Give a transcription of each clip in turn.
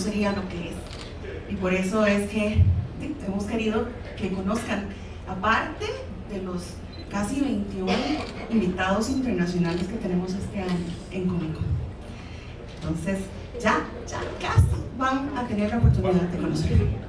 sería lo que es. Y por eso es que hemos querido que conozcan, aparte de los casi 21 invitados internacionales que tenemos este año en Comicon. Entonces, ya casi van a tener la oportunidad de conocerlo.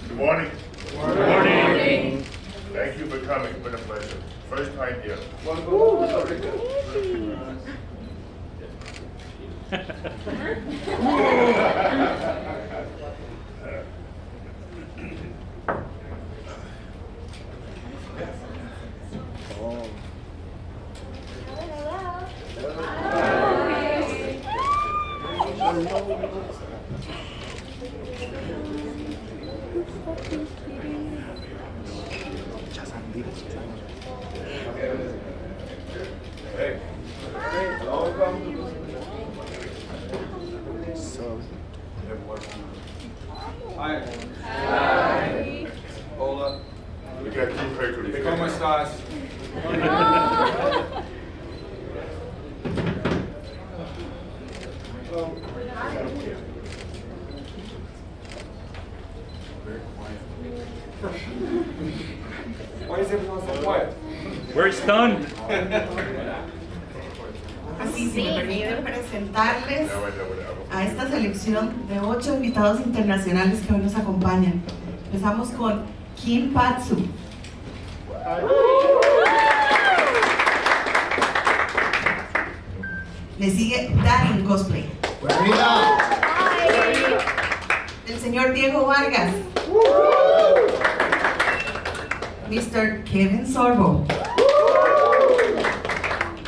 Good morning. Good morning. Thank you for coming. It's been a pleasure. First time here. Hey. Hi. Hi. Hola. We got two pictures. ¿Cómo estás? Why is everyone so quiet? We're stunned. Así, si me permiten presentarles Now I know what I a esta selección de 8 invitados internacionales que hoy nos acompañan. Empezamos con Kim Patsu. Le sigue Darin Cosplay. El señor Diego Vargas. Mr. Kevin Sorbo.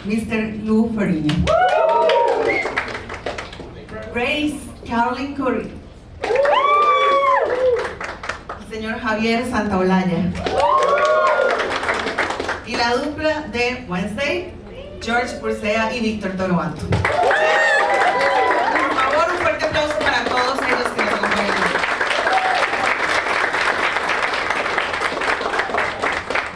Mr. Lou Fariña. Grace Caroline Curry. El señor Javier Santaolalla. Y la dupla de Wednesday, George Pursea y Víctor Torobanto. Por favor, un fuerte aplauso para todos ellos que nos acompañan.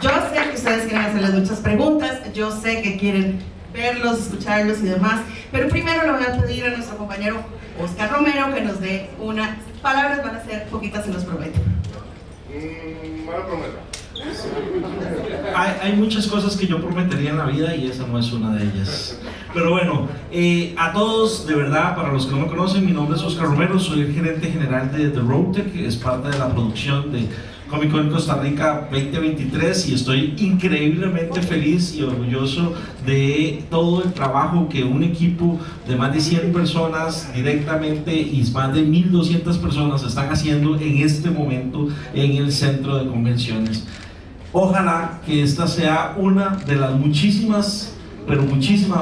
Yo sé que ustedes quieren hacerles muchas preguntas, yo sé que quieren verlos, escucharlos y demás, pero primero le voy a pedir a nuestro compañero Oscar Romero que nos dé unas palabras, van a ser poquitas, se los prometo. Mala promesa. Hay muchas cosas que yo prometería en la vida y esa no es una de ellas. Pero bueno, a todos, de verdad, para los que no me conocen, mi nombre es Oscar Romero, soy el gerente general de The Roadtech, que es parte de la producción de Comicon Costa Rica 2023 y estoy increíblemente feliz y orgulloso de todo el trabajo que un equipo de más de 100 personas directamente y más de 1200 personas están haciendo en este momento en el centro de convenciones. Ojalá que esta sea una de las muchísimas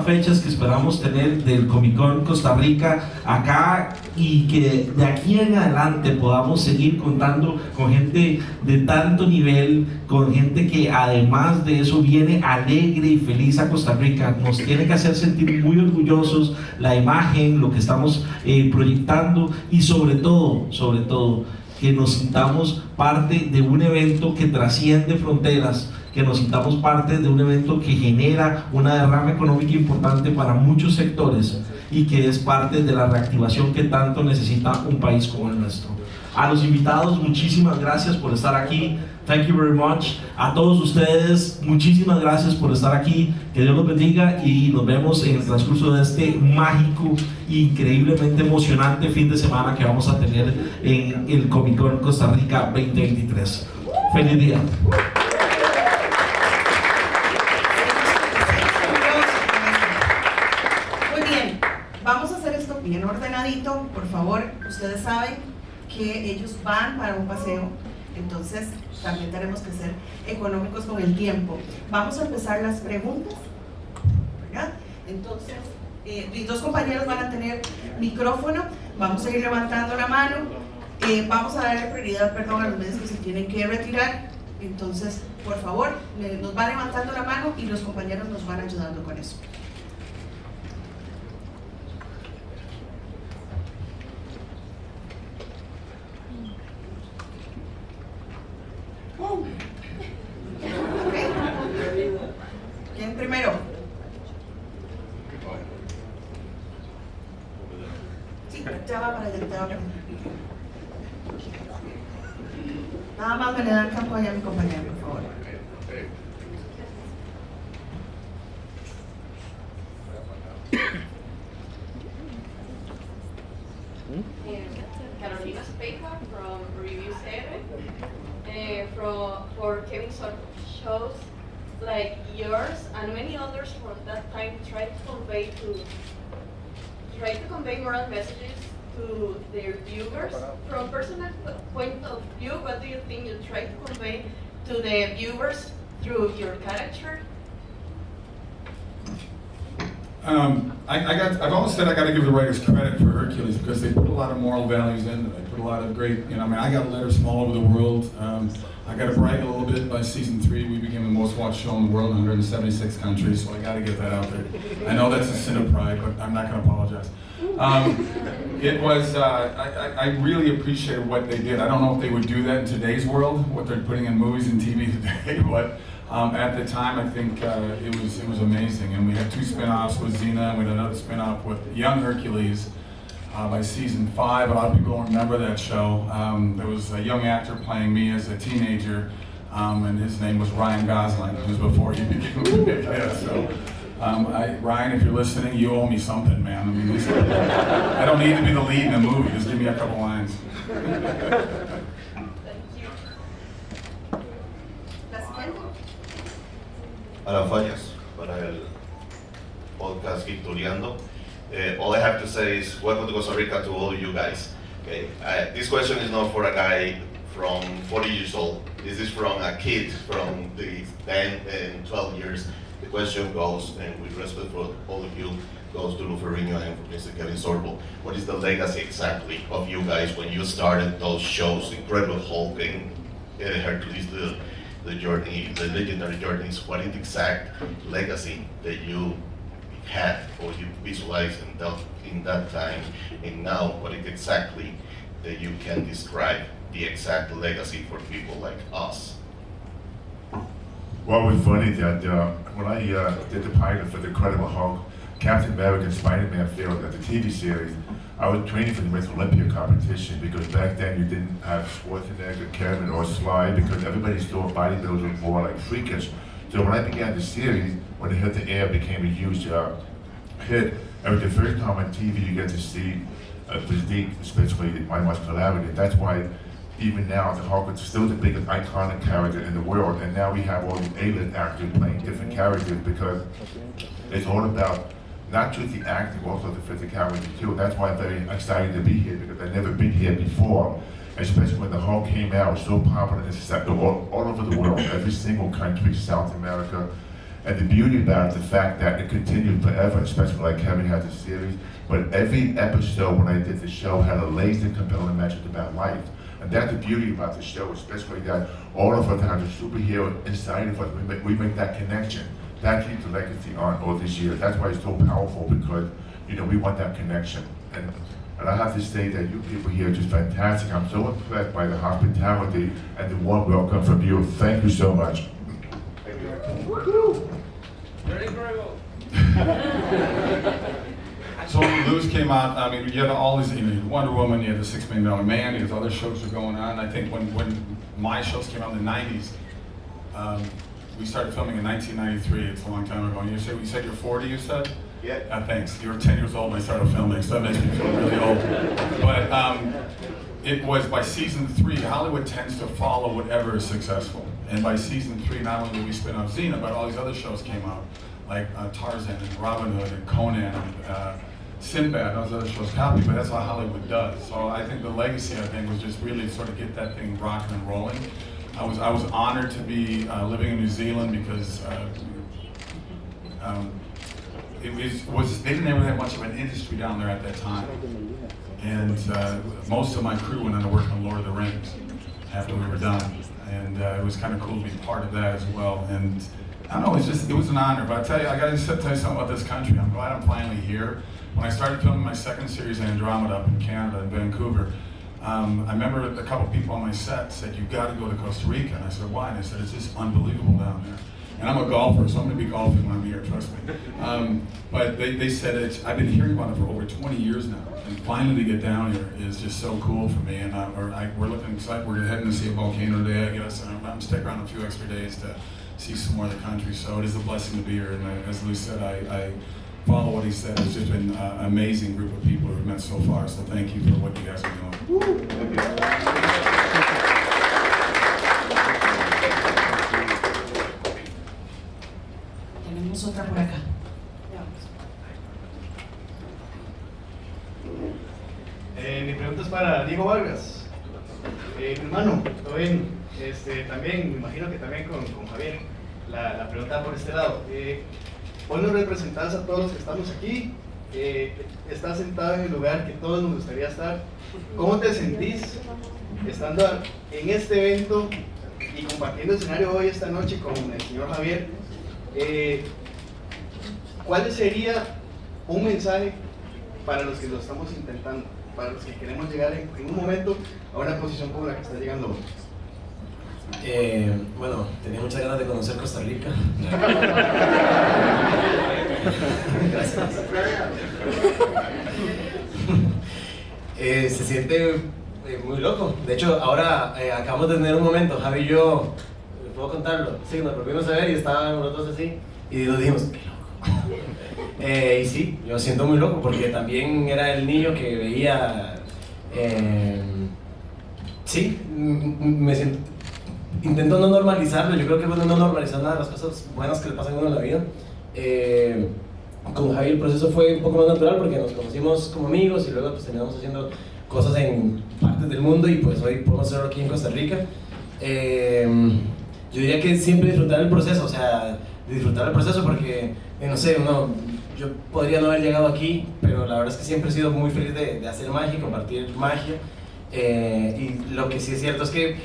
fechas que esperamos tener del Comicon Costa Rica acá y que de aquí en adelante podamos seguir contando con gente de tanto nivel, con gente que además de eso viene alegre y feliz a Costa Rica. Nos tiene que hacer sentir muy orgullosos la imagen, lo que estamos proyectando y sobre todo que nos sintamos parte de un evento que trasciende fronteras, que nos sintamos parte de un evento que genera una derrama económica importante para muchos sectores y que es parte de la reactivación que tanto necesita un país como el nuestro. A los invitados, muchísimas gracias por estar aquí. Thank you very much. A todos ustedes, muchísimas gracias por estar aquí. Que Dios los bendiga y nos vemos en el transcurso de este mágico e increíblemente emocionante fin de semana que vamos a tener en el Comicon Costa Rica 2023. Feliz día. Muy bien, vamos a hacer esto bien ordenadito. Por favor, ustedes saben que ellos van para un paseo, entonces también tenemos que ser económicos con el tiempo. Vamos a empezar las preguntas, ¿verdad? Entonces, mis dos compañeros van a tener micrófono, vamos a ir levantando la mano, vamos a darle prioridad, perdón, a los medios que se tienen que retirar. Entonces, por favor, nos va levantando la mano y los compañeros nos van ayudando con eso. ¿Quién primero? Sí, ya va para allá, ya va para allá. Nada más me le dan campo allá a mi compañero, por favor. Carolina Speja from Review 7 for Kevin shows like yours and many others from that time try to convey moral messages to their viewers. From personal point of view, what do you think you try to convey to the viewers through your character? I've always said I got to give the writers credit for Hercules because they put a lot of moral values in it. They put a lot of great, I got letters from all over the world. I got to brag a little bit. By season 3, we became the most watched show in the world in 176 countries, so I got to get that out there. I know that's a sin of pride, but I'm not going to apologize. It was, I really appreciated what they did. I don't know if they would do that in today's world, what they're putting in movies and TV today, but at the time, I think it was amazing. And we had 2 spin-offs with Xena, and we had another spin-off with Young Hercules by season 5. A lot of people don't remember that show. There was a young actor playing me as a teenager, and his name was Ryan Gosling. It was before he became a big hit. So, Ryan, if you're listening, you owe me something, man. I mean, I don't need to be the lead in a movie. Just give me a couple lines. Para Fallas, para el podcast Victoriando. All I have to say is welcome to Costa Rica to all you guys. Okay, this question is not for a guy from 40 years old. This is from a kid from the 10 and 12 years. The question goes, and with respect for all of you, goes to Lou Ferrigno and Mr. Kevin Sorbo. What is the legacy exactly of you guys when you started those shows, Incredible Hulk and Hercules, the journey, the legendary journeys? What is the exact legacy that you had or you visualized in that time, and now what is exactly that you can describe the exact legacy for people like us? Well, it was funny that when I did the pilot for the Incredible Hulk, Captain America and Spider-Man failed at the TV series, I was training for the Miss Olympia competition because back then you didn't have Schwarzenegger, Kevin, or Sly because everybody thought bodybuilders were more like freakish. So when I began the series, when it hit the air, it became a huge hit. It was the first time on TV you get to see physique, especially my muscularity. That's why even now the Hulk is still the biggest iconic character in the world, and now we have all these A-list actors playing different characters because it's all about not just the acting, also the physicality too. That's why I'm very excited to be here because I've never been here before, especially when the Hulk came out. It was so popular all over the world, every single country, South America. And the beauty about it, the fact that it continued forever, especially like Kevin had the series, but every episode when I did the show had a laser compelling message about life. And that's the beauty about the show, especially that all of us have a superhero inside of us. We make that connection. That keeps the legacy on all these years. That's why it's so powerful because, we want that connection. And I have to say that you people here are just fantastic. I'm so impressed by the hospitality and the warm welcome from you. Thank you so much. So when Luz came out, I mean, you had all these, you had Wonder Woman, you had the $6 Million Man, you had other shows were going on. I think when my shows came out in the 90s, we started filming in 1993. It's a long time ago. You said you're 40, you said? Yeah. Thanks. You were 10 years old when I started filming, so that makes me feel really old. But it was by season 3, Hollywood tends to follow whatever is successful. And by season 3, not only did we spin off Xena, but all these other shows came out, like Tarzan and Robin Hood and Conan and Sinbad, those other shows copied, but that's how Hollywood does. So I think the legacy, was just really sort of get that thing rocking and rolling. I was honored to be living in New Zealand because they didn't ever have much of an industry down there at that time. And most of my crew went on to work on Lord of the Rings after we were done. And it was kind of cool to be part of that as well. And I don't know, it was an honor. But I tell you, I got to tell you something about this country. I'm glad I'm finally here. When I started filming my second series, Andromeda, up in Canada, in Vancouver, I remember a couple people on my set said, "You've got to go to Costa Rica." And I said, "Why?" And they said, "It's just unbelievable down there." And I'm a golfer, so I'm going to be golfing when I'm here, trust me. But they said, I've been hearing about it for over 20 years now. And finally to get down here is just so cool for me. And we're looking excited. We're heading to see a volcano today, I guess. And I'm going to stick around a few extra days to see some more of the country. So it is a blessing to be here. And as Lou said, I follow what he said. It's just been an amazing group of people we've met so far. So thank you for what you guys are doing. Thank you. Tenemos otra por acá. Mi pregunta es para Diego Vargas. Mi hermano, ¿todo bien? También, me imagino que también con Javier. La pregunta por este lado. Hoy nos representas a todos los que estamos aquí. Estás sentado en el lugar que todos nos gustaría estar. ¿Cómo te sentís estando en este evento y compartiendo escenario hoy, esta noche, con el señor Javier? ¿Cuál sería un mensaje para los que lo estamos intentando, para los que queremos llegar en un momento a una posición como la que está llegando hoy? Bueno, tenía muchas ganas de conocer Costa Rica. Gracias. Se siente muy loco. De hecho, ahora acabamos de tener un momento, Javi y yo, ¿puedo contarlo? Sí, nos volvimos a ver y estábamos los dos así y nos dijimos, qué loco. Y sí, yo siento muy loco porque también era el niño que veía, sí, me siento, intento no normalizarlo. Yo creo que bueno, no normalizar nada de las cosas buenas que le pasan a uno en la vida. Con Javi el proceso fue un poco más natural porque nos conocimos como amigos y luego pues terminamos haciendo cosas en partes del mundo y pues hoy podemos hacerlo aquí en Costa Rica. Yo diría que siempre disfrutar el proceso, o sea, disfrutar el proceso porque, no sé, yo podría no haber llegado aquí, pero la verdad es que siempre he sido muy feliz de hacer magia y compartir magia. Y lo que sí es cierto es que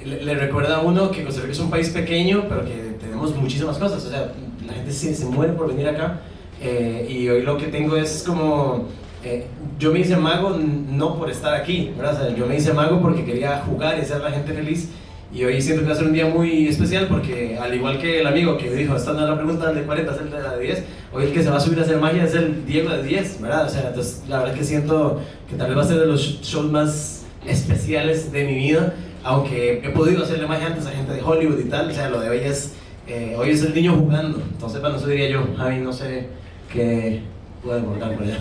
le recuerda a uno que Costa Rica es un país pequeño, pero que tenemos muchísimas cosas, o sea, la gente se muere por venir acá. Y hoy lo que tengo es como, yo me hice mago no por estar aquí, ¿verdad? O sea, yo me hice mago porque quería jugar y hacer a la gente feliz. Y hoy siento que va a ser un día muy especial porque al igual que el amigo que dijo, esta no es la pregunta de 40, es la de 10, hoy el que se va a subir a hacer magia es el Diego de 10, ¿verdad? O sea, entonces la verdad que siento que tal vez va a ser de los shows más especiales de mi vida, aunque he podido hacerle magia antes a gente de Hollywood y tal, o sea, lo de hoy es el niño jugando. Entonces, bueno, eso diría yo. Javi, no sé qué puede aportar por allá.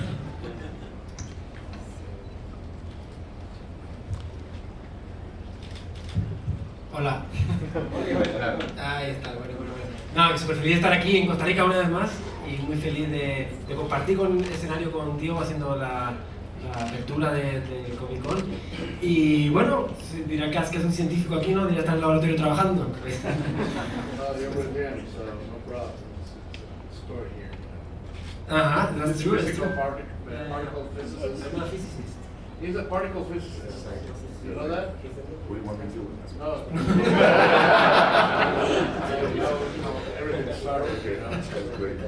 Hola. Ahí está, bueno. No, súper feliz de estar aquí en Costa Rica una vez más y muy feliz de compartir con el escenario contigo haciendo la apertura de Comicconcr. Y bueno, dirá que es un científico aquí, ¿no? Diría estar en el laboratorio trabajando. Ajá, that's true. Particle physicist. I'm a physicist. He's a particle physicist. You know that? What do you want me to do with that? No. Everything started, you know. That's great.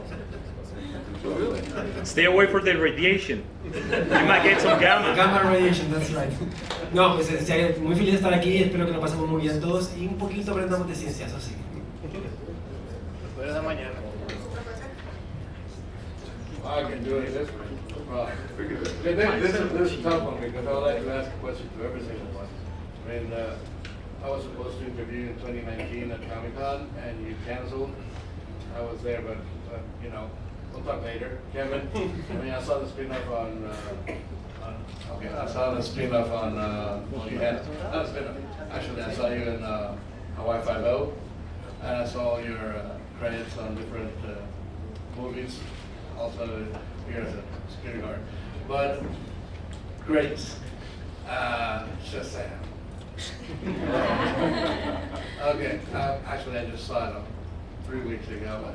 Stay away from the radiation. You might get some gamma. Gamma radiation, that's right. No, pues muy feliz de estar aquí, espero que lo pasemos muy bien todos y un poquito aprendamos de ciencia, eso sí. mañana. I can do it this way. No problem. This is tough one because I would like to ask a question to every single one. I mean, I was supposed to interview in 2019 at Comic-Con and you canceled. I was there, but you know, we'll talk later. Kevin, I mean, I saw the spin-off on I saw the spin-off on you had not a spin-off. Actually, I saw you in Hawaii Five-0, and I saw your credits on different movies. Also here as a security guard, but great. Just saying. Okay, actually I just saw it 3 weeks ago.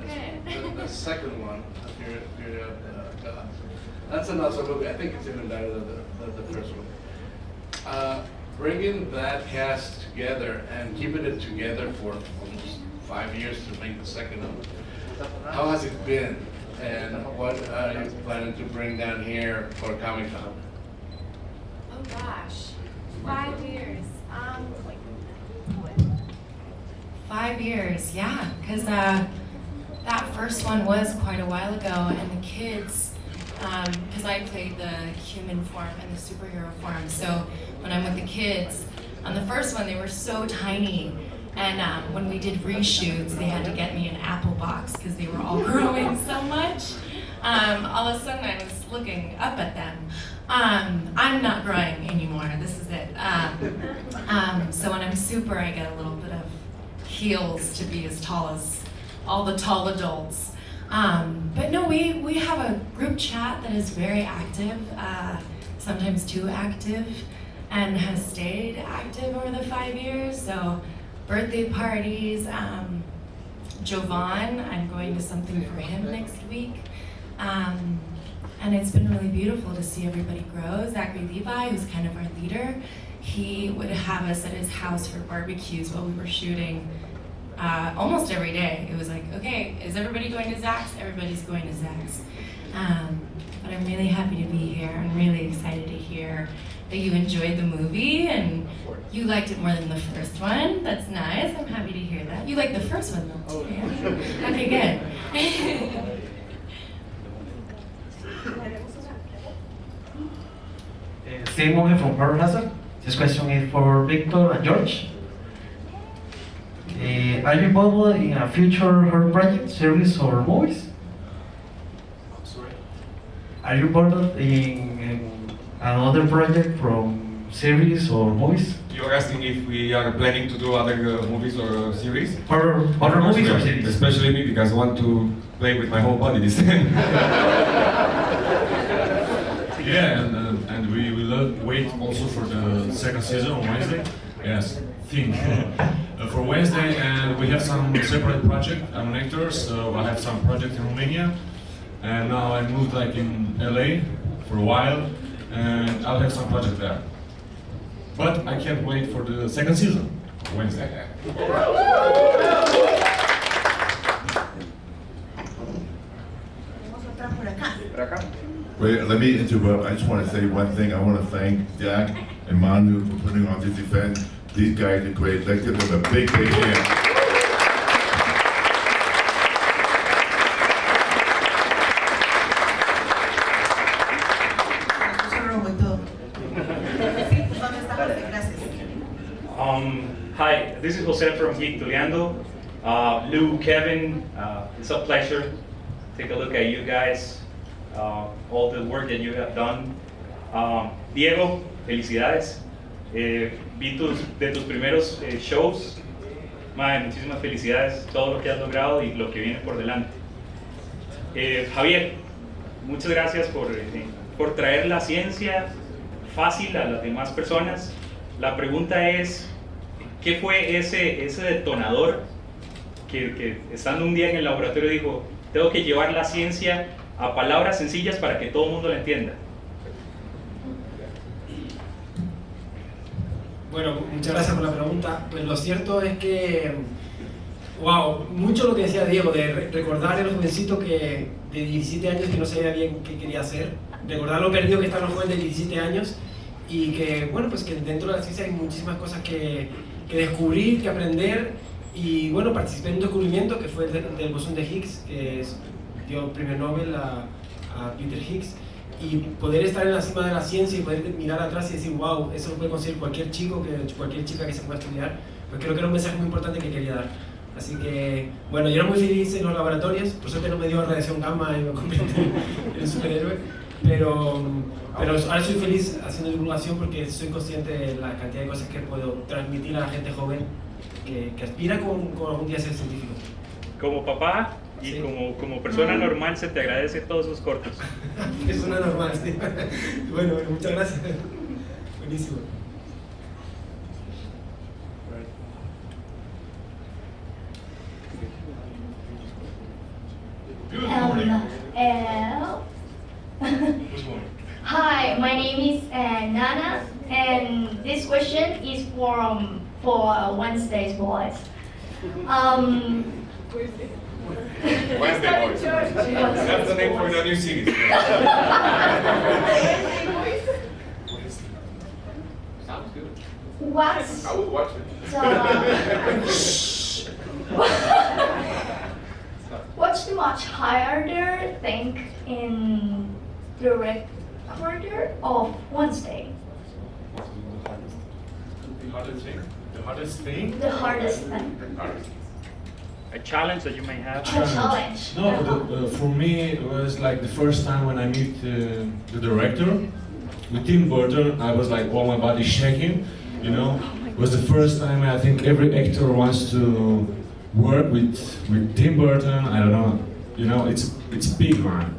The second one, Fury of the Gods. That's an awesome movie. I think it's even better than the first one. Bringing that cast together and keeping it together for almost 5 years to make the second one. How has it been? And what are you planning to bring down here for Comic-Con? Oh gosh, 5 years. 5 years, yeah, because that first one was quite a while ago, and the kids, because I played the human form and the superhero form, so when I'm with the kids, on the first one they were so tiny, and when we did reshoots, they had to get me an apple box because they were all growing so much. All of a sudden I was looking up at them. I'm not growing anymore, this is it. So when I'm super, I get a little bit of heels to be as tall as all the tall adults. But no, we have a group chat that is very active, sometimes too active, and has stayed active over the 5 years. So birthday parties, Jovan, I'm going to something for him next week. And it's been really beautiful to see everybody grow. Zachary Levi, who's kind of our leader, he would have us at his house for barbecues while we were shooting almost every day. It was like, okay, is everybody going to Zach's? Everybody's going to Zach's. But I'm really happy to be here. I'm really excited to hear that you enjoyed the movie and you liked it more than the first one. That's nice. I'm happy to hear that. You liked the first one though, too. Yeah? Okay, good. Simon from Pearl Hazard. This question is for Victor and George. Are you involved in a future horror project, series, or movies? Sorry? Are you involved in another project from series or movies? You're asking if we are planning to do other movies or series? Horror movies or series? Especially me, because I want to play with my whole body this time. Yeah, and we will wait also for the second season on Wednesday. Yes, think for Wednesday, and we have some separate project. I'm an actor, so I have some project in Romania, and now I moved like in LA for a while, and I'll have some project there. But I can't wait for the second season, Wednesday. Wait, let me interrupt. I just want to say one thing. I want to thank Jack and Manu for putting on this event. These guys are great. Let's give them a big, big hand. Hi, this is Jose from Geek Tuleando. Lou, Kevin, it's a pleasure. Take a look at you guys, all the work that you have done. Diego, felicidades. Vi de tus primeros shows. Mae, muchísimas felicidades, todo lo que has logrado y lo que viene por delante. Javier, muchas gracias por traer la ciencia fácil a las demás personas. La pregunta es, ¿qué fue ese detonador que estando un día en el laboratorio dijo, tengo que llevar la ciencia a palabras sencillas para que todo el mundo la entienda? Bueno, muchas gracias por la pregunta. Pues lo cierto es que, wow, mucho lo que decía Diego, de recordar a los jovencitos que de 17 años que no sabía bien qué quería hacer, recordar lo perdido que están los jóvenes de 17 años y que, bueno, pues que dentro de la ciencia hay muchísimas cosas que descubrir, que aprender Y bueno, participé en un descubrimiento que fue el del bosón de Higgs, que dio el premio Nobel a Peter Higgs. Y poder estar en la cima de la ciencia y poder mirar atrás y decir, wow, eso lo puede conseguir cualquier chico, cualquier chica que se pueda estudiar, pues creo que era un mensaje muy importante que quería dar. Así que, bueno, yo era muy feliz en los laboratorios, por suerte no me dio radiación gamma y me convertí en superhéroe, pero ahora soy feliz haciendo divulgación porque soy consciente de la cantidad de cosas que puedo transmitir a la gente joven que aspira con algún día a ser científico. Como papá y sí. como persona normal se te agradece todos esos cortos. Es una normal, sí. Bueno, muchas gracias. Buenísimo. Hi, my name is Nana, and this question is for Wednesday's Boys. Wednesday Boys. That's the name for the new series. Sounds good. What's I would watch it. what's the much harder thing in the recorder of Wednesday? The hardest thing? The hardest thing? The hardest thing. A challenge that you may have. A challenge. No, for me it was like the first time when I meet the director with Tim Burton. I was like, all my body shaking, you know. It was the first time I think every actor wants to work with Tim Burton. I don't know, you know, it's big, man.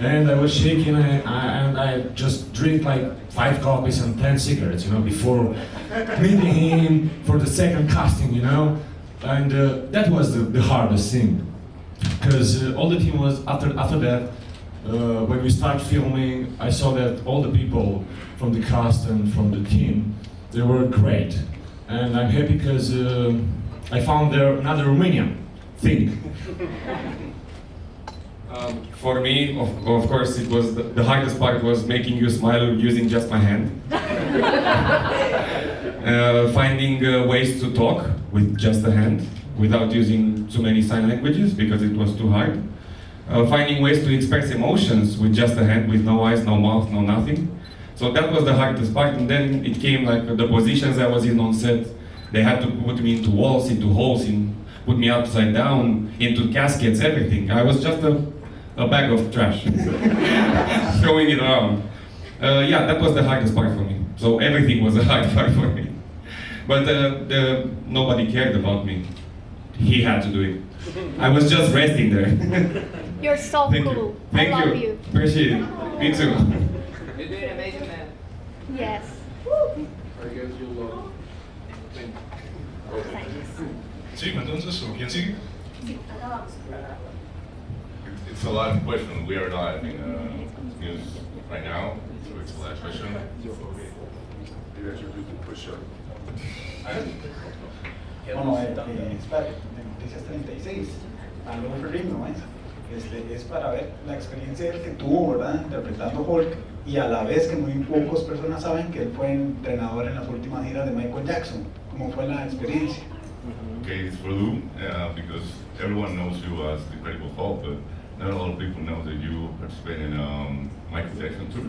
And I was shaking, and I just drink like 5 coffees and 10 cigarettes, you know, before meeting him for the second casting, you know. And that was the hardest thing, because all the team was after that. When we start filming, I saw that all the people from the cast and from the team, they were great, and I'm happy because I found there another Romanian thing. For me, of course, it was the hardest part was making you smile using just my hand. Finding ways to talk with just the hand, without using too many sign languages because it was too hard. Finding ways to express emotions with just the hand, with no eyes, no mouth, no nothing. So that was the hardest part, and then it came like the positions I was in on set. They had to put me into walls, into holes, put me upside down, into caskets, everything. I was just a bag of trash, throwing it around. Yeah, that was the hardest part for me. So everything was a hard part for me. But nobody cared about me. He had to do it. I was just resting there. You're so cool. Thank I you. love you. Appreciate it. Me too. You're doing amazing, man. Yes. I guess you'll think. Sí, entonces, ¿quién sigue? It's a live question. We are live in news right now, so it's a live question. You guys are doing the push-up. Bueno, espera, Noticias 36, algo de ritmo, es para ver la experiencia que tuvo, ¿verdad? Interpretando Hulk, y a la vez que muy pocas personas saben que él fue entrenador en las últimas giras de Michael Jackson. ¿Cómo fue la experiencia? Okay, it's for Lou, because everyone knows you as the Incredible Hulk, but not a lot of people know that you participated in Michael Jackson tour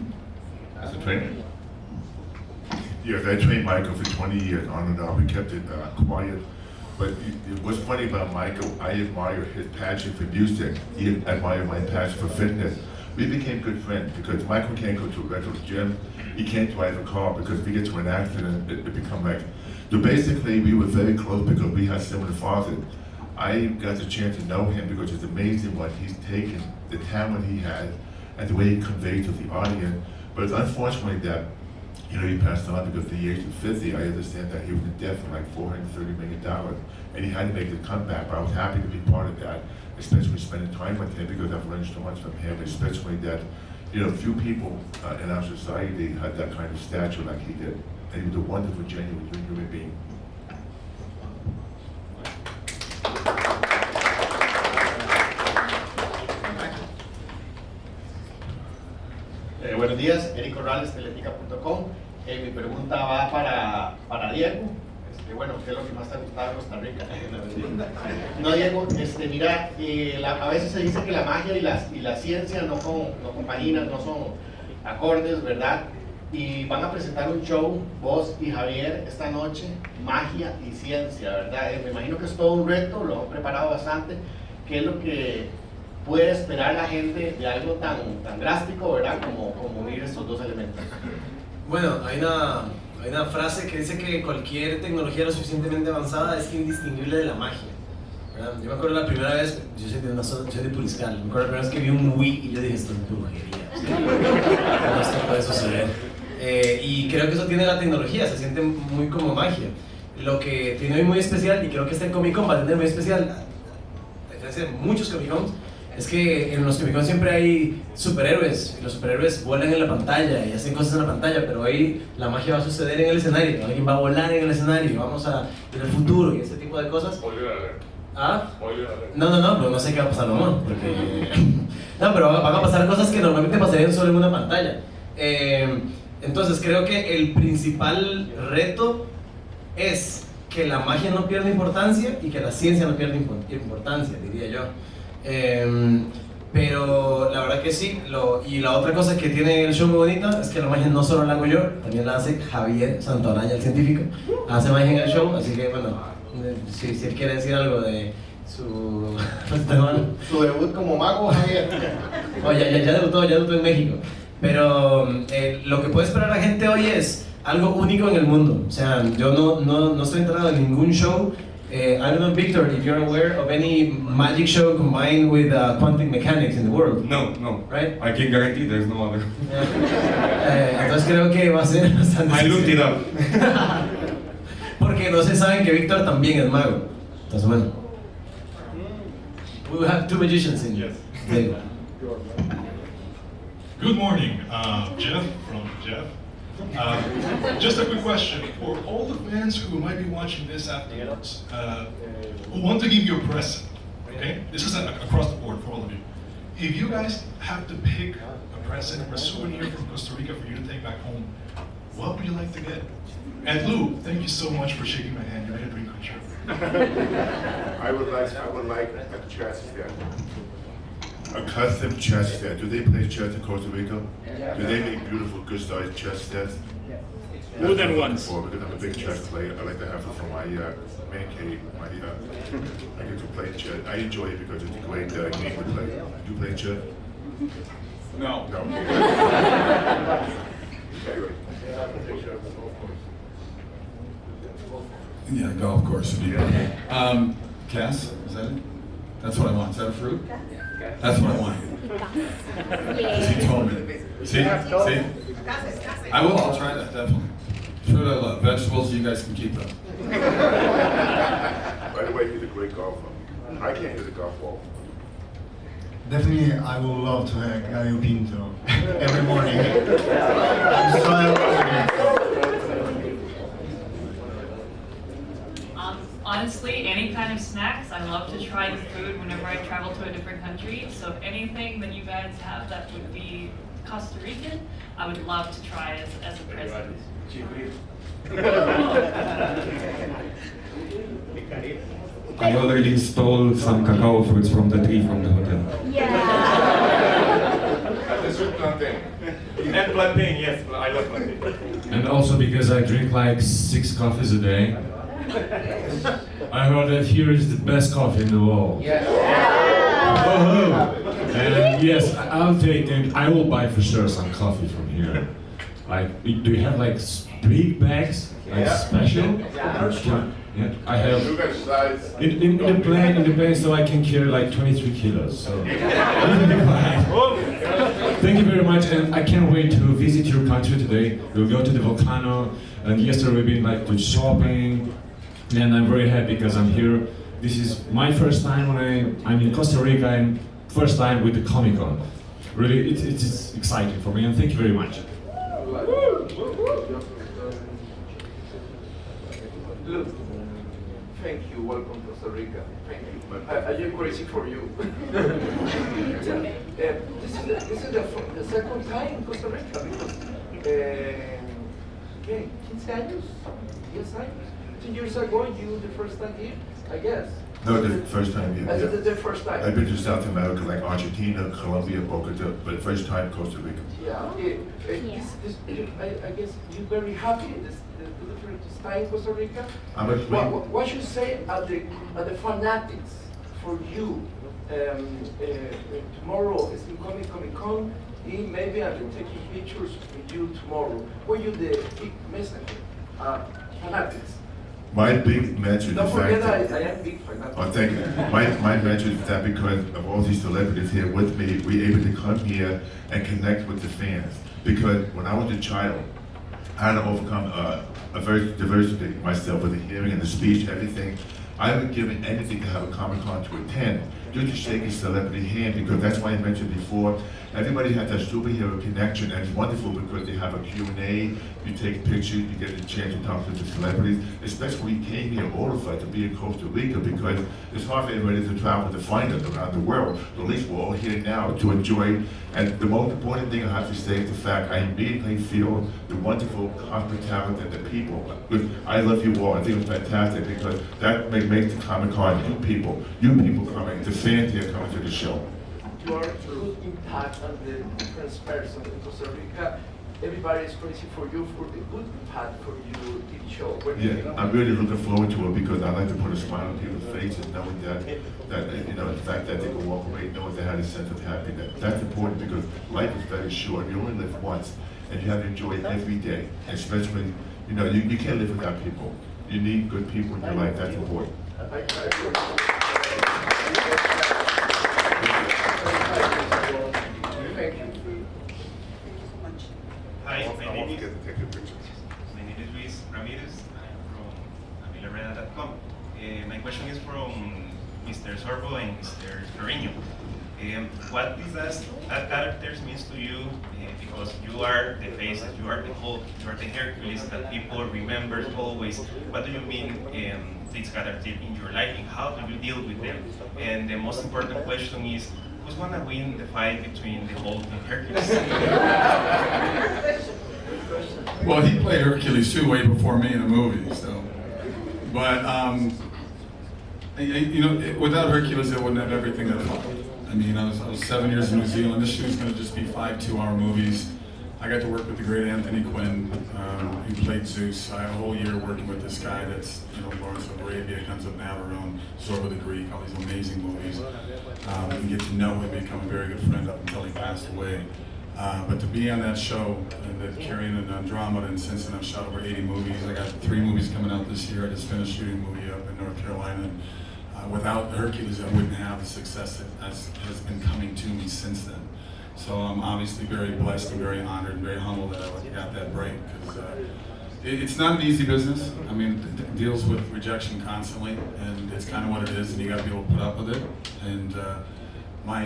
as a trainer. Yes, I trained Michael for 20 years on and off. We kept it quiet. But what's funny about Michael, I admire his passion for music. He admired my passion for fitness. We became good friends because Michael can't go to a regular gym. He can't drive a car because if he gets to an accident, it become like. So basically, we were very close because we had similar fathers. I got the chance to know him because it's amazing what he's taken, the talent he has, and the way he conveys to the audience. But it's unfortunately that he passed on because at the age of 50, I understand that he was in debt for like $430 million, and he had to make the comeback. But I was happy to be part of that, especially spending time with him because I've learned so much from him, especially that, few people in our society had that kind of stature like he did. And he was a wonderful, genuine human being. Buenos días, Eric Corrales, teletica.com. Mi pregunta va para Diego. bueno, ¿qué es lo que más te ha gustado de Costa Rica? No, Diego, mira, a veces se dice que la magia y la ciencia no compaginan, no son acordes, ¿verdad? Y van a presentar un show, vos y Javier, esta noche, magia y ciencia, ¿verdad? Me imagino que es todo un reto, lo han preparado bastante. ¿Qué es lo que puede esperar la gente de algo tan drástico, ¿verdad? Como unir estos dos elementos. Bueno, hay una frase que dice que cualquier tecnología lo suficientemente avanzada es indistinguible de la magia, ¿verdad? Yo me acuerdo la primera vez, yo soy de Puriscal, me acuerdo la primera vez que vi un Wii y yo dije, esto es brujería, esto puede suceder. Y creo que eso tiene la tecnología, se siente muy como magia. Lo que tiene hoy muy especial, y creo que este Comic-Con va a tener muy especial, a diferencia de muchos Comic-Cons, es que en los Comic-Con siempre hay superhéroes, y los superhéroes vuelan en la pantalla y hacen cosas en la pantalla, pero hoy la magia va a suceder en el escenario, alguien va a volar en el escenario, vamos a ir al futuro y ese tipo de cosas. ¿Ah? No, pero no sé qué va a pasar, no, porque... No, pero van a pasar cosas que normalmente pasarían solo en una pantalla. Entonces creo que el principal reto es que la magia no pierda importancia y que la ciencia no pierda importancia, diría yo. Pero la verdad que sí, y la otra cosa que tiene el show muy bonita es que la magia no solo la hago yo, también la hace Javier Santolaya, el científico, hace magia en el show, así que bueno, si él quiere decir algo de su debut como mago, Javier. Oye, ya debutó en México, pero lo que puede esperar la gente hoy es algo único en el mundo, o sea, yo no estoy enterado en ningún show. I don't know, Victor, if you're aware of any magic show combined with quantum mechanics in the world. No. Right? I can guarantee there's no other. Entonces creo que va a ser bastante... I looked it up. Porque no se saben que Victor también es mago. Entonces bueno. We have two magicians in here. Yes. Good morning, Jeff from Jeff. Just a quick question for all the fans who might be watching this afterwards, who want to give you a present. Okay, this is across the board for all of you. If you guys have to pick a present or a souvenir from Costa Rica for you to take back home, what would you like to get? And Lou, thank you so much for shaking my hand. You made a dream come true. I would like a chess set. A custom chess set. Do they play chess in Costa Rica? Do they make beautiful, good-sized chess sets? More than once. Because I'm a big chess player. I like to have it for my man cave. I get to play chess. I enjoy it because it's a great game to play. Do you play chess? No. Yeah, golf course would be good. Cass, is that it? That's what I want. Is that a fruit? That's what I want. Because he told me. See? I will, I'll try that, definitely. Fruit I love. Vegetables, you guys can keep them. By the way, he's a great golfer. I can't hit a golf ball. Definitely, I would love to have gallo pinto every morning. I'm so Honestly, any kind of snacks. I love to try the food whenever I travel to a different country. So anything that you guys have that would be Costa Rican, I would love to try as a present. I already stole some cacao fruits from the tree from the hotel. This is plantain. And plantain, yes, I love plantain. And also because I drink like 6 coffees a day. I heard that here is the best coffee in the world. Oh, and yes, I'll take and I will buy for sure some coffee from here. Like, do you have like big bags, like special? Yeah, I have. In the plane, so I can carry like 23 kilos. So. Thank you very much, and I can't wait to visit your country today. We'll go to the volcano, and yesterday we've been like to shopping. And I'm very happy because I'm here. This is my first time when I'm in Costa Rica and first time with the Comic-Con. Really, it's exciting for me and thank you very much. Look, thank you, welcome to Costa Rica. Thank you. I am crazy for you. This is the second time in Costa Rica because, ¿qué? 15 años? 10 años. 2 years ago, you the first time here, I guess. No, the first time here. That's Yeah. the first time. I've been to South America, like Argentina, Colombia, Bogota, but first time Costa Rica. Yeah, I guess you're very happy the different time in Costa Rica. I'm a What should you say at the fanatics for you? Tomorrow is in Comicconcr, maybe I'm taking pictures with you tomorrow. What you the big message? Fanatics. My big message Don't is forget that I am big fanatic. oh, thank you. My message is that because of all these celebrities here with me, we're able to come here and connect with the fans. Because when I was a child, I had to overcome a very diversity myself with the hearing and the speech, everything. I would give anything to have a Comic-Con to attend, just to shake a celebrity hand, because that's why I mentioned before, everybody has that superhero connection, and it's wonderful because they have a Q&A, you take pictures, you get a chance to talk to the celebrities, especially when we came here, all of us, to be in Costa Rica, because it's hard for everybody to travel to find us around the world. So at least we're all here now to enjoy, and the most important thing I have to say is the fact I immediately feel the wonderful hospitality and the people. I love you all, I think it's fantastic, because that makes the Comic-Con, you people coming, the fans here coming to the show. You are a good impact on the different person in Costa Rica. Everybody is crazy for you for the good impact for your TV show. What do you Yeah, think? I'm really looking forward to it because I like to put a smile on people's faces, knowing that the fact that they can walk away knowing they had a sense of happiness. That's important because life is very short. You only live once, and you have to enjoy it every day. Especially, you can't live without people. You need good people in your life. That's important. Hi, my name is Luis Ramirez. I'm from avilareda.com. My question is from Mr. Sorbo and Mr. Carreño. What does that characters means to you? Because you are the face, you are the Hulk, you are the Hercules that people remember always. What do you mean these characters in your life, and how do you deal with them? And the most important question is, who's gonna win the fight between the Hulk and Hercules? Well, he played Hercules too way before me in the movie, so. But, without Hercules, I wouldn't have everything that followed. I mean, I was 7 years in New Zealand. This shoot's going to just be 5 2-hour movies. I got to work with the great Anthony Quinn, who played Zeus. I had a whole year working with this guy that's, Lawrence of Arabia, Guns of Navarone, Zorba the Greek, all these amazing movies. And get to know him, become a very good friend up until he passed away. But to be on that show, and carrying an Andromeda, and since then I've shot over 80 movies. I got 3 movies coming out this year. I just finished shooting a movie up in North Carolina. And, without Hercules, I wouldn't have the success that has been coming to me since then. So I'm obviously very blessed and very honored and very humbled that I got that break, because it's not an easy business. I mean, it deals with rejection constantly, and it's kind of what it is, and you got to be able to put up with it. And my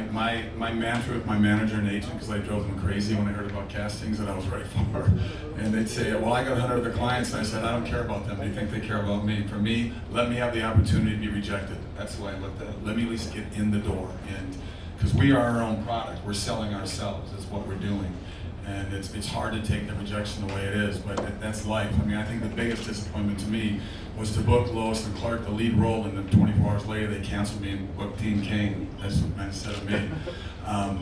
mantra with my manager and agent, because I drove them crazy when I heard about castings that I was right for, and they'd say, well, I got 100 other clients, and I said, I don't care about them, they think they care about me. For me, let me have the opportunity to be rejected. That's the way I looked at it. Let me at least get in the door, and because we are our own product, we're selling ourselves, that's what we're doing. And it's hard to take the rejection the way it is, but that's life. I mean, I think the biggest disappointment to me was to book Lois and Clark the lead role, and then 24 hours later they canceled me and booked Dean Cain. That's what meant instead of me.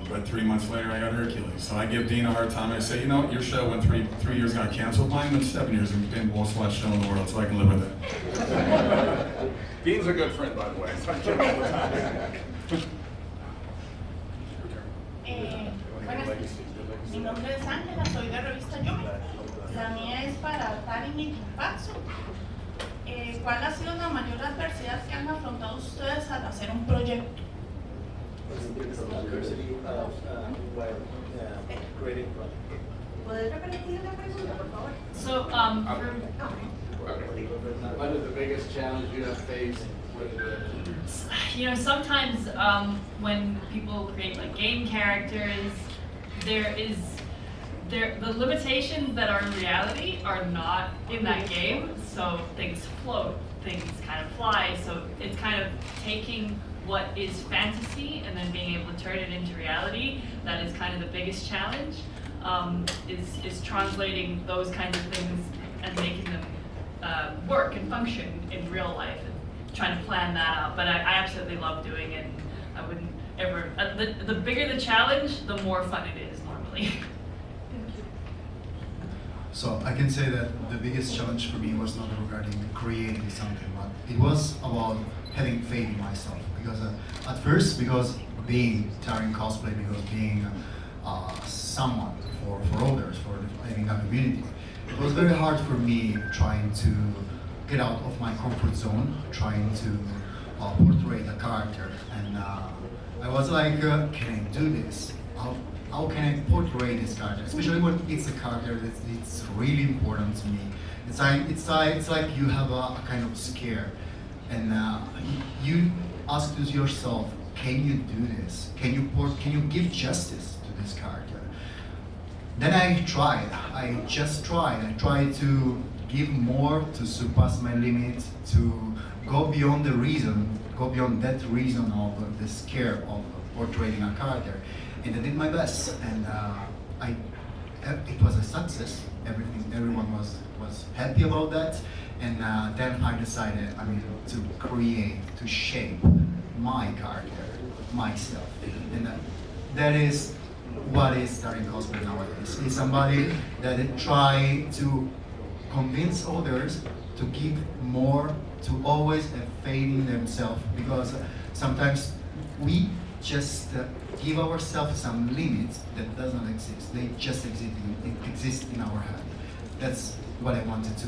But 3 months later I got Hercules. So I give Dean a hard time. I say, your show went 3 years got canceled. Mine went 7 years and became the most watched show in the world, so I can live with it. Dean's a good friend, by the way. So I can't all the time. Mi nombre es Ángela, soy de revista Yo. La mía es para Tari Mikimpatsu. ¿Cuál ha sido la mayor adversidad que han afrontado ustedes al hacer un proyecto? ¿Puedes repetir la pregunta, por favor? So, What is the biggest challenge you have faced with sometimes when people create like game characters, the limitations that are in reality are not in that game. So things float, things kind of fly. So it's kind of taking what is fantasy and then being able to turn it into reality. That is kind of the biggest challenge. Is translating those kinds of things and making them work and function in real life, and trying to plan that out. But I absolutely love doing it, and I wouldn't ever, the bigger the challenge, the more fun it is normally. So I can say that the biggest challenge for me was not regarding creating something, but it was about having faith in myself. Because at first, because being Tarin cosplay, because being someone for others, for having a community, it was very hard for me trying to get out of my comfort zone, trying to portray a character, and I was like, can I do this? How can I portray this character? Especially when it's a character that it's really important to me. It's like you have a kind of scare, and you ask yourself, can you do this? Can you give justice to this character? Then I tried. I tried to give more, to surpass my limits, to go beyond the reason, go beyond that reason of the scare of portraying a character. And I did my best, and it was a success. Everyone was happy about that, and then I decided, to create, to shape my character, myself, and that is what is starting cosplay nowadays. It's somebody that try to convince others to give more, to always have faith in themselves, because sometimes we just give ourselves some limits that does not exist. They just exist in our head. That's what I wanted to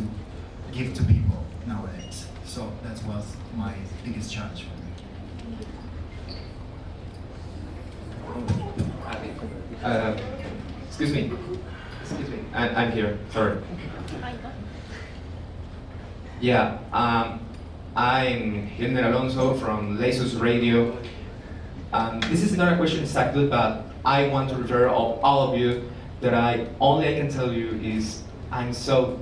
give to people nowadays. So that was my biggest challenge for me. Excuse me. I'm here. Sorry. Yeah. I'm Hilmer Alonso from Lesus Radio. This is not a question exactly, but I want to refer all of you that I can tell you is I'm so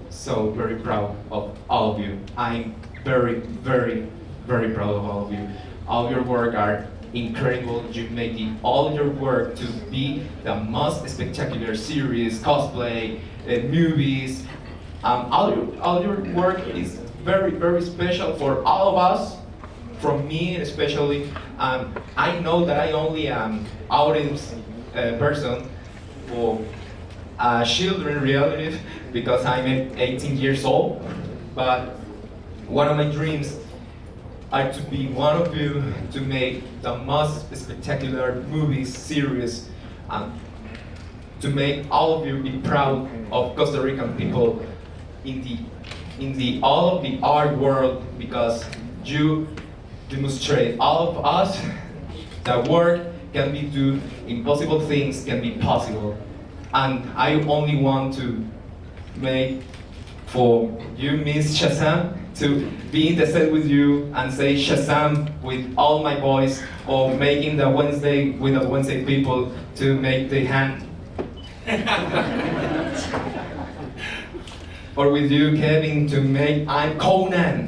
very proud of all of you. I'm very proud of all of you. All your work are incredible. You make all your work to be the most spectacular series, cosplay, movies. All your work is very special for all of us. From me especially. I know that I only am audience person for children reality because I'm 18 years old. But one of my dreams are to be one of you, to make the most spectacular movies, series, to make all of you be proud of Costa Rican people in all of the art world, because you demonstrate all of us that work can be do, impossible things can be possible. And I only want to make for you, Miss Shazam, to be in the set with you and say Shazam with all my voice, or making the Wednesday with the Wednesday people to make the hand. Or with you, Kevin, to make I'm Conan.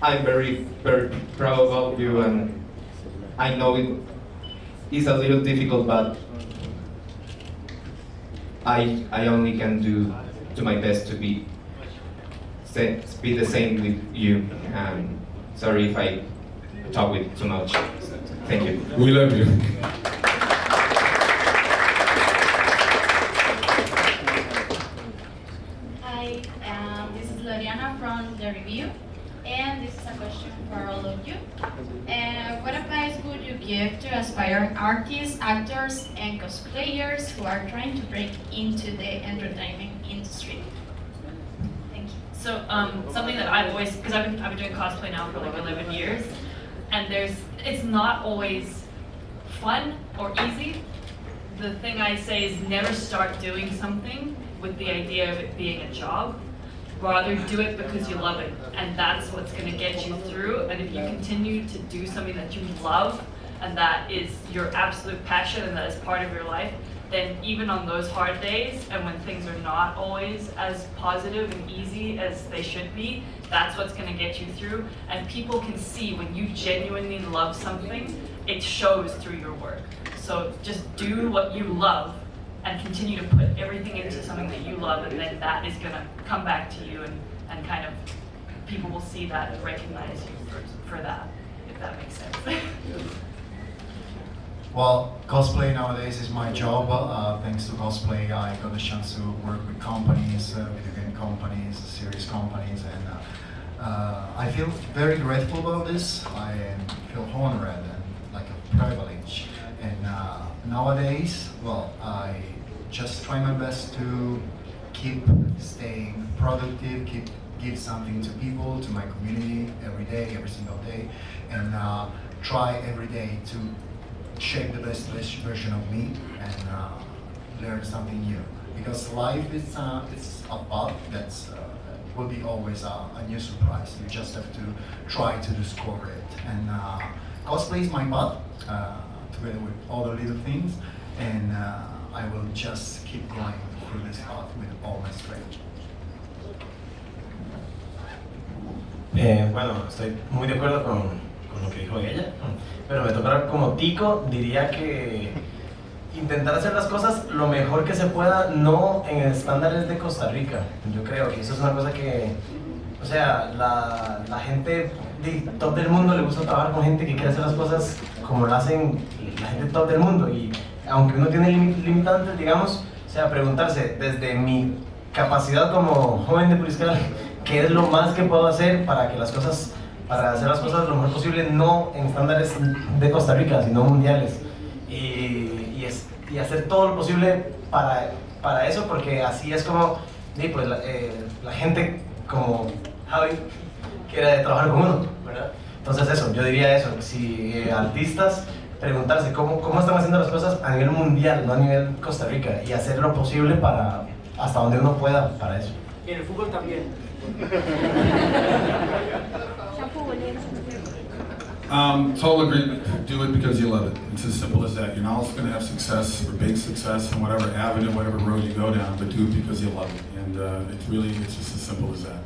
I'm very proud of all of you, and I know it is a little difficult, but I only can do my best to be the same with you. Sorry if I talk with too much. Thank you. We love you. Hi, this is Loriana from The Review, and this is a question for all of you. What advice would you give to aspiring artists, actors, and cosplayers who are trying to break into the entertainment industry? Thank you. So something that I've always, because I've been doing cosplay now for like 11 years, and it's not always fun or easy. The thing I say is never start doing something with the idea of it being a job. Rather do it because you love it, and that's what's going to get you through. And if you continue to do something that you love, and that is your absolute passion, and that is part of your life, then even on those hard days, and when things are not always as positive and easy as they should be, that's what's going to get you through. And people can see when you genuinely love something, it shows through your work. So just do what you love, and continue to put everything into something that you love, and then that is going to come back to you, and kind of people will see that and recognize you for that, if that makes sense. Well, cosplay nowadays is my job. Thanks to cosplay, I got the chance to work with companies, video game companies, series companies, and I feel very grateful about this. I feel honored and like a privilege. And nowadays, well, I just try my best to keep staying productive, give something to people, to my community every day, every single day, and try every day to shape the best version of me and learn something new. Because life is a path that's will be always a new surprise. You just have to try to discover it. And cosplay is my path, together with all the little things, and I will just keep going through this path with all my strength. Bueno, estoy muy de acuerdo con lo que dijo ella, pero me tocará como tico, diría que intentar hacer las cosas lo mejor que se pueda, no en estándares de Costa Rica. Yo creo que eso es una cosa que, o sea, la gente de top del mundo le gusta trabajar con gente que quiere hacer las cosas como lo hacen la gente top del mundo, y aunque uno tiene limitantes, digamos, o sea, preguntarse desde mi capacidad como joven de Puriscal, qué es lo más que puedo hacer para que las cosas, para hacer las cosas lo mejor posible, no en estándares de Costa Rica, sino mundiales, y hacer todo lo posible para eso, porque así es como pues, la gente como Javi quiere trabajar con uno, ¿verdad? Entonces eso, yo diría eso, si artistas, preguntarse cómo están haciendo las cosas a nivel mundial, no a nivel Costa Rica, y hacer lo posible para hasta donde uno pueda para eso. Y en el fútbol también. Total agreement. Do it because you love it. It's as simple as that. You're not always going to have success or big success in whatever avenue, whatever road you go down, but do it because you love it. And it's just as simple as that.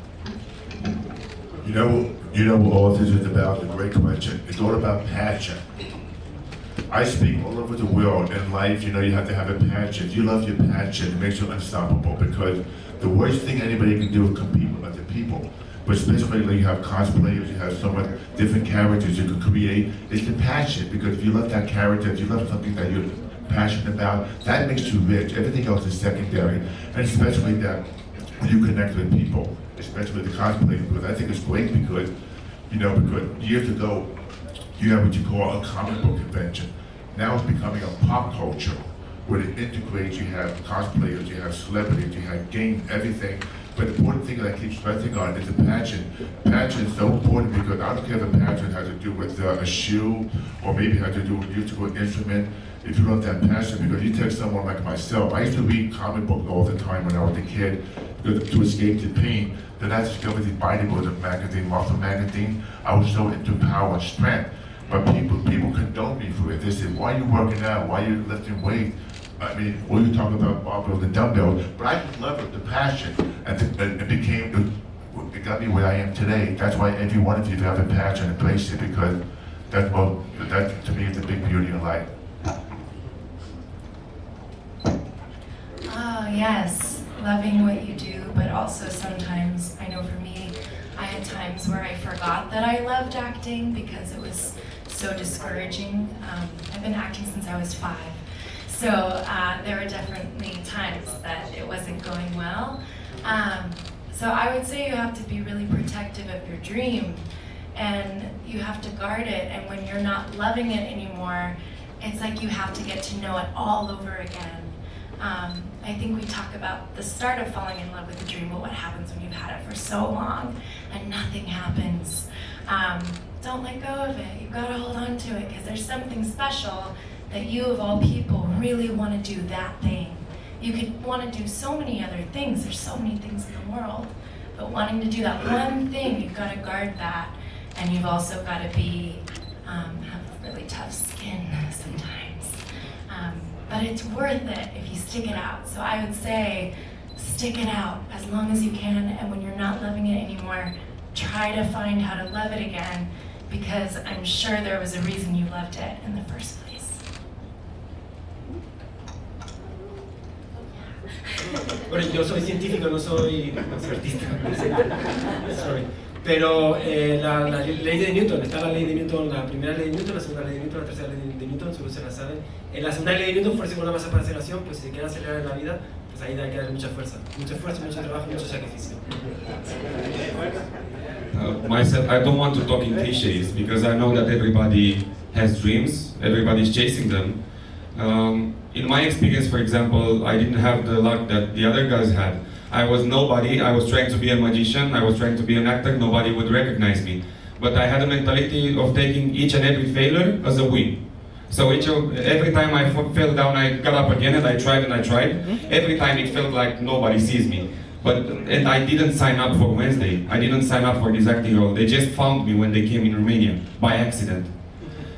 You know what all this is about? The great question. It's all about passion. I speak all over the world. In life, you have to have a passion. If you love your passion, it makes you unstoppable, because the worst thing anybody can do is compete with other people. But especially when you have cosplayers, you have so many different characters you can create. It's the passion, because if you love that character, if you love something that you're passionate about, that makes you rich. Everything else is secondary. And especially that when you connect with people, especially the cosplayers, because I think it's great because, because years ago, you have what you call a comic book convention. Now it's becoming a pop culture, where it integrates, you have cosplayers, you have celebrities, you have games, everything. But the important thing that I keep stressing on is the passion. Passion is so important, because I don't care if the passion has to do with a shoe, or maybe has to do with a musical instrument. If you love that passion, because you take someone like myself, I used to read comic books all the time when I was a kid, to escape the pain. Then I discovered the bodybuilding magazine, muscle magazine. I was so into power and strength. But people condone me for it. They said, why are you working out? Why are you lifting weights? I mean, what are you talking about barbells and dumbbells? But I just love it, the passion. And it got me where I am today. That's why every one of you have a passion, embrace it, because that to me is the big beauty of life. Oh, yes, loving what you do, but also sometimes, I know for me, I had times where I forgot that I loved acting because it was so discouraging. I've been acting since I was 5. So there were definitely times that it wasn't going well. So I would say you have to be really protective of your dream, and you have to guard it, and when you're not loving it anymore, it's like you have to get to know it all over again. I think we talk about the start of falling in love with a dream, but what happens when you've had it for so long and nothing happens? Don't let go of it. You've got to hold on to it, because there's something special that you, of all people, really want to do that thing. You could want to do so many other things. There's so many things in the world, but wanting to do that one thing, you've got to guard that, and you've also got to have really tough skin sometimes. But it's worth it if you stick it out. So I would say, stick it out as long as you can, and when you're not loving it anymore, try to find how to love it again, because I'm sure there was a reason you loved it in the first place. Bueno, yo soy científico, no soy artista. Sorry. Pero la ley de Newton, está la ley de Newton, la primera ley de Newton, la segunda ley de Newton, la tercera ley de Newton, seguro se la saben. En la segunda ley de Newton, fuerza igual a masa por aceleración, pues si se quiere acelerar en la vida, pues ahí hay que dar mucha fuerza, mucho trabajo, mucho sacrificio. Myself, I don't want to talk in cliches because I know that everybody has dreams, everybody's chasing them. In my experience, for example, I didn't have the luck that the other guys had. I was nobody, I was trying to be a magician, I was trying to be an actor, nobody would recognize me. But I had a mentality of taking each and every failure as a win. So every time I fell down, I got up again and I tried. Every time it felt like nobody sees me. And I didn't sign up for Wednesday. I didn't sign up for this acting role. They just found me when they came in Romania, by accident.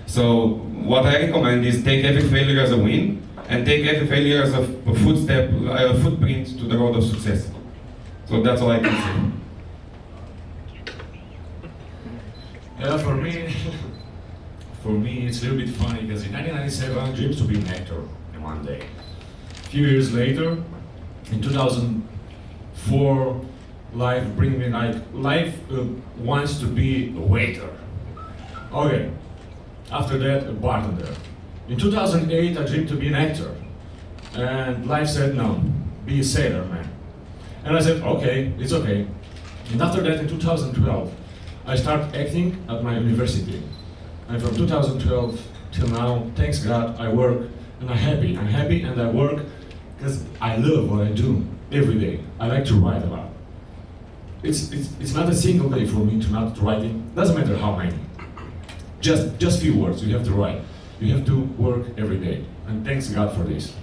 So what I recommend is take every failure as a win, and take every failure as a footprint to the road of success. So that's all I can say. Yeah, for me it's a little bit funny because in 1997 I dreamed to be an actor in one day. A few years later, in 2004, life wants to be a waiter. Okay, after that a bartender. In 2008 I dreamed to be an actor, and life said no, be a sailor man. And I said okay, it's okay. And after that in 2012 I started acting at my university. And from 2012 till now, thanks God, I work and I'm happy. I'm happy and I work because I love what I do every day. I like to write a lot. It's not a single day for me to not writing. Doesn't matter how many. Just few words you have to write. You have to work every day. And thanks God for this.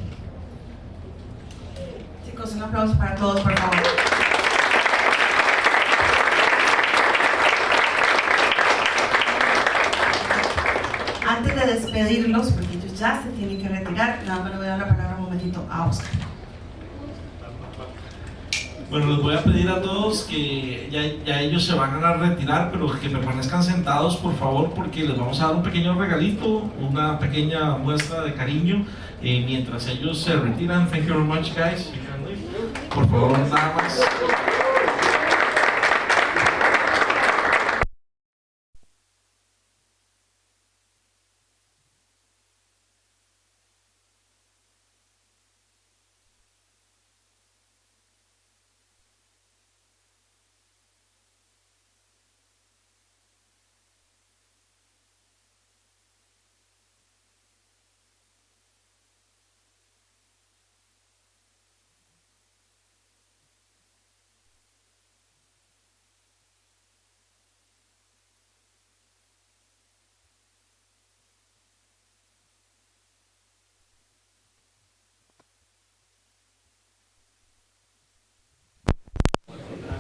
Chicos, un aplauso para todos, por favor. Antes de despedirlos, porque ellos ya se tienen que retirar, nada más le voy a dar la palabra un momentito a Oscar. Bueno, les voy a pedir a todos que ya ellos se van a retirar, pero que permanezcan sentados, por favor, porque les vamos a dar un pequeño regalito, una pequeña muestra de cariño, mientras ellos se retiran. Thank you very much, guys. You can leave. Por favor, nada más.